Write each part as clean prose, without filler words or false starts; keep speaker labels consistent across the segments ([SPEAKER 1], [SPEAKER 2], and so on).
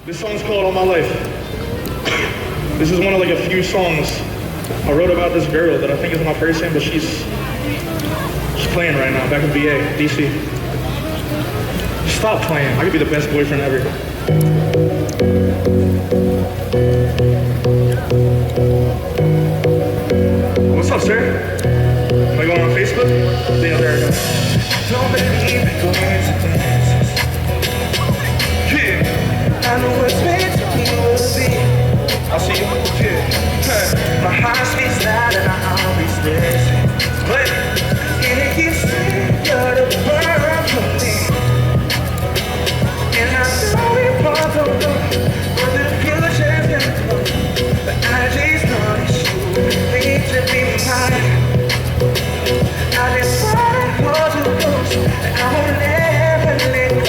[SPEAKER 1] This song's called All My Life. This is one of like a few songs I wrote about this girl that I think is my person, but she's playing right now, back in VA, DC. Stop playing, I could be the best boyfriend ever. What's up, sir? Am I going on Facebook? Daniel Derrco. Don't believe in coincidences. Yeah. I know what's meant to be will be. I'll see you. Yeah. My heart speaks loud and I always listen. But it keeps saying you're the burn for me. And I know it won't go through, but the future's gonna come. But I just know it's you need to be mine. I just wanna hold you close, and I won't never let go.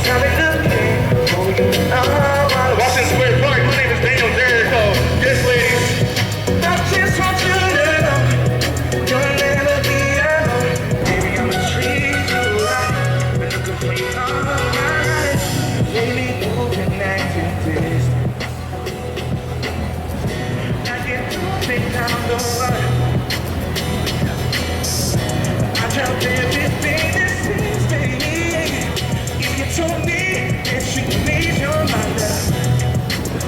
[SPEAKER 1] Cause I've been looking for you all. Washington Square Park, my name is Daniel Derrco. Yes, ladies. I just want you to know you'll never be alone. Baby, I'ma treat you right. Been looking for you all my life. Lately, you've been acting distant. I get to think down the line. I tell everything that seems to me. If you told me that you need your mind.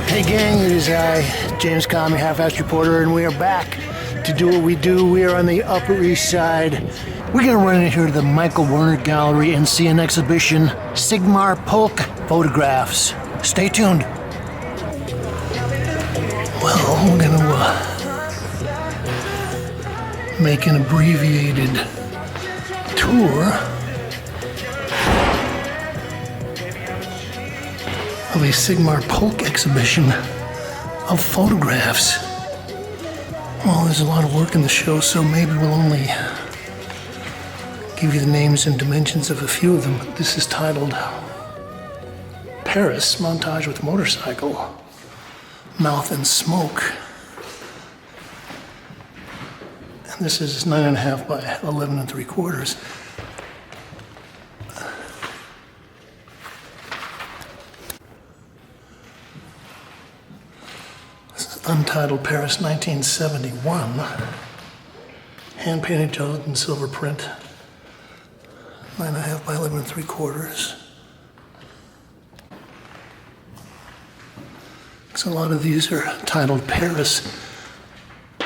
[SPEAKER 2] Hey gang, it is I, James Kalm, your half-assed reporter, and we are back to do what we do. We are on the Upper East Side. We're going to run in here to the Michael Werner Gallery and see an exhibition, Sigmar Polke photographs. Stay tuned. Well, we're going to make an abbreviated tour of a Sigmar Polke exhibition of photographs. Well, there's a lot of work in the show, so maybe we'll only give you the names and dimensions of a few of them. This is titled Paris, Montage with Motorcycle, Mouth and Smoke. And this is 9.5 by 11 3/4. Untitled Paris 1971, hand-painted gelatin silver print, 9.5 by 11 3/4. So a lot of these are titled Paris. I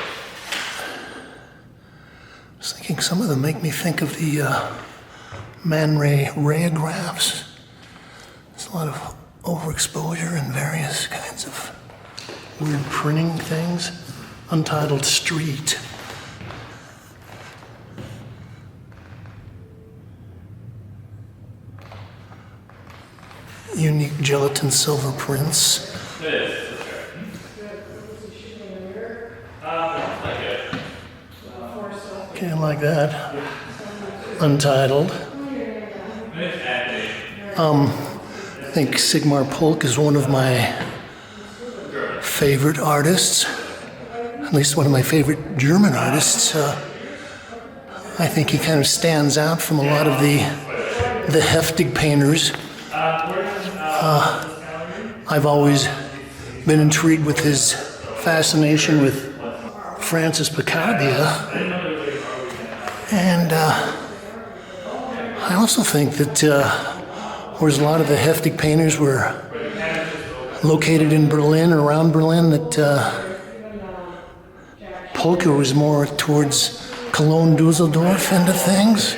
[SPEAKER 2] was thinking some of them make me think of the Man Ray rayographs. There's a lot of overexposure and various kinds of weird printing things. Untitled Street. Unique gelatin silver prints. Okay, like that. Untitled. I think Sigmar Polke is one of my favorite artists, at least one of my favorite German artists. I think he kind of stands out from a lot of the heftig painters. I've always been intrigued with his fascination with Francis Picabia, and I also think that whereas a lot of the heftig painters were located in Berlin or around Berlin, that Polke was more towards Cologne, Dusseldorf end of things.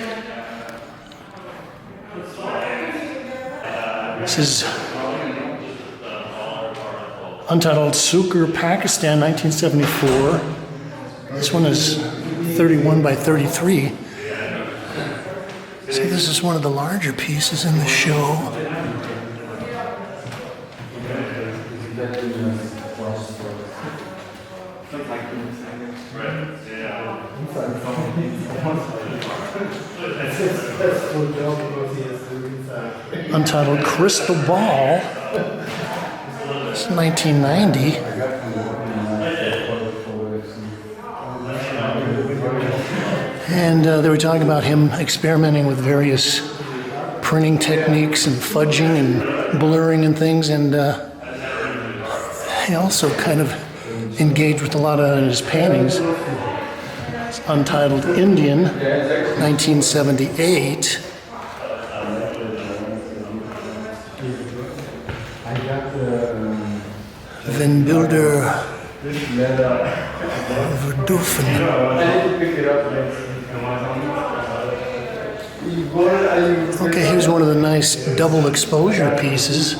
[SPEAKER 2] This is Untitled Sukkur, Pakistan, 1974. This one is 31 by 33. So this is one of the larger pieces in the show. Untitled Crystal Ball. It's 1990. And they were talking about him experimenting with various printing techniques and fudging and blurring and things, and he also kind of engaged with a lot of his paintings. It's Untitled Indian, 1978. Wenn Bilder verdurfen. Okay, here's one of the nice double exposure pieces.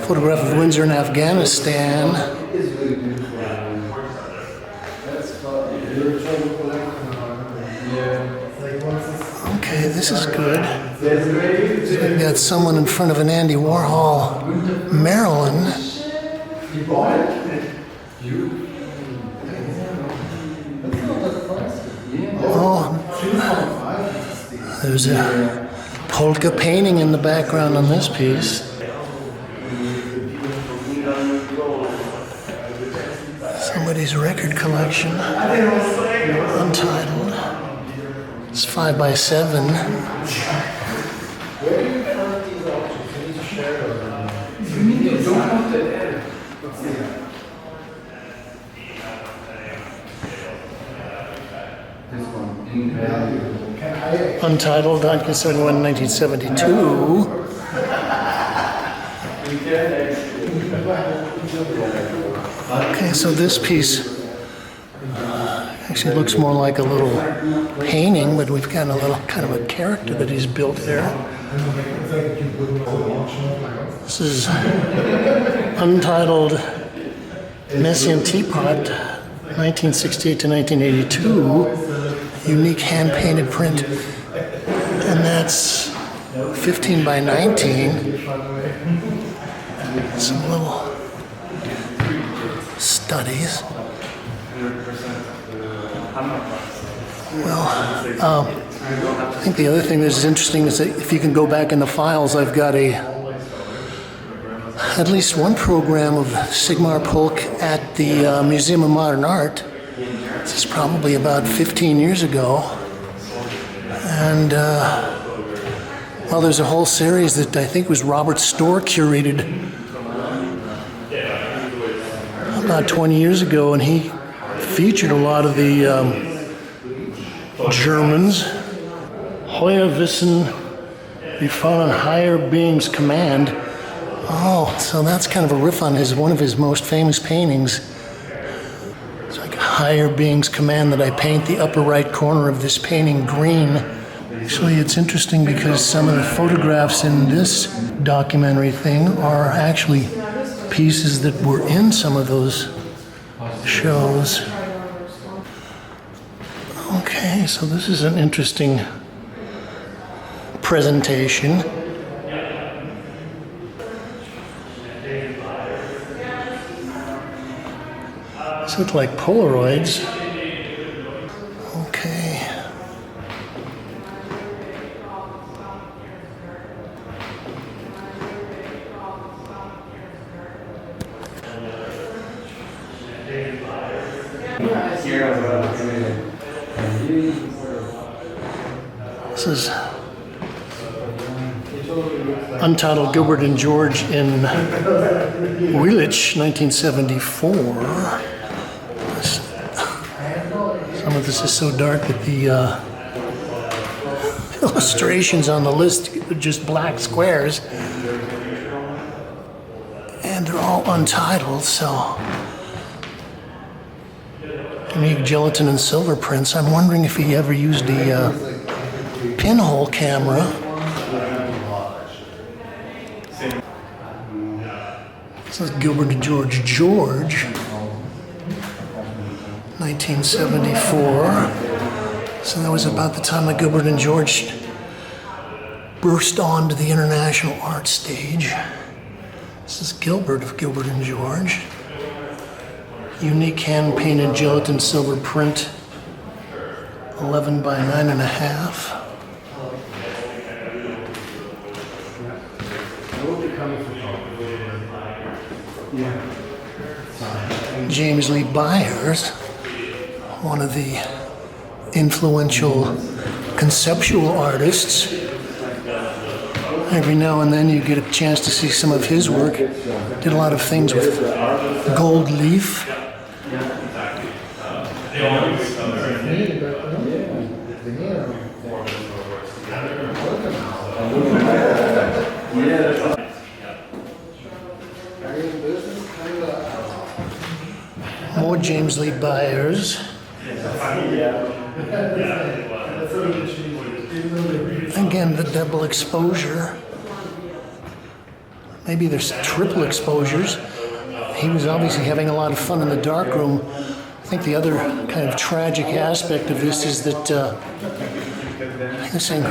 [SPEAKER 2] Photograph of Windsor in Afghanistan. Okay, this is good. So we've got someone in front of an Andy Warhol, Maryland. Oh, there's a polka painting in the background on this piece. Somebody's record collection, Untitled. It's 5x7. Untitled, 1971, 1972. Okay, so this piece actually looks more like a little painting, but we've got a little kind of a character that he's built there. This is Untitled Messian Teapot, 1968 to 1982. Unique hand-painted print, and that's 15 by 19. Some little studies. Well, I think the other thing that's interesting is that if you can go back in the files, I've got at least one program of Sigmar Polke at the Museum of Modern Art. This is probably about 15 years ago. And, well, there's a whole series that I think was Robert Storr curated about 20 years ago, and he featured a lot of the Germans. Heuer Wissen, befallen higher beings command. Oh, so that's kind of a riff on one of his most famous paintings. It's like higher beings command that I paint the upper right corner of this painting green. Actually, it's interesting because some of the photographs in this documentary thing are actually pieces that were in some of those shows. Okay, so this is an interesting presentation. These look like Polaroids. Okay. This is Untitled Gilbert and George in Wilich, 1974. Some of this is so dark that the illustrations on the list are just black squares. And they're all untitled, so. Unique gelatin and silver prints. I'm wondering if he ever used a pinhole camera. This is Gilbert and George, 1974. So that was about the time that Gilbert and George burst onto the international art stage. This is Gilbert of Gilbert and George. Unique hand-painted gelatin silver print, 11 by 9.5. James Lee Byers, one of the influential conceptual artists. Every now and then you get a chance to see some of his work. Did a lot of things with gold leaf. More James Lee Byers. Again, the double exposure. Maybe there's triple exposures. He was obviously having a lot of fun in the darkroom. I think the other kind of tragic aspect of this is that this thing,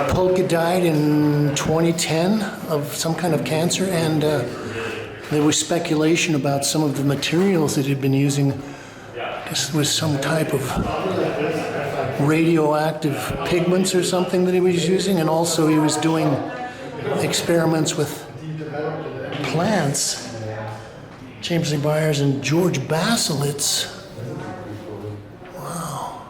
[SPEAKER 2] Polke died in 2010 of some kind of cancer, and there was speculation about some of the materials that he'd been using. I guess it was some type of radioactive pigments or something that he was using, and also he was doing experiments with plants. James Lee Byers and George Baselitz. Wow.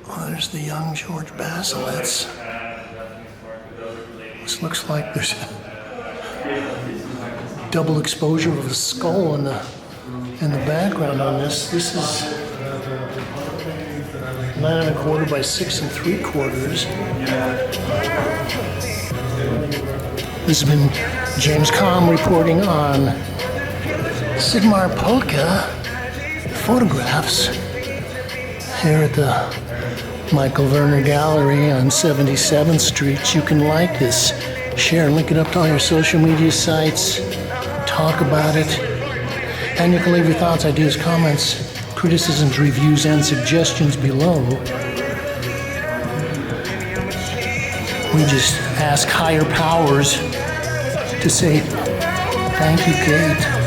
[SPEAKER 2] Oh, there's the young George Baselitz. This looks like there's double exposure of the skull in the background on this. This is 9 1/4 by 6 3/4. This has been James Kalm reporting on Sigmar Polke photographs here at the Michael Werner Gallery on 77th Street. You can like this, share, link it up to all your social media sites, talk about it, and you can leave your thoughts, ideas, comments, criticisms, reviews, and suggestions below. We just ask higher powers to say, thank you, Kate.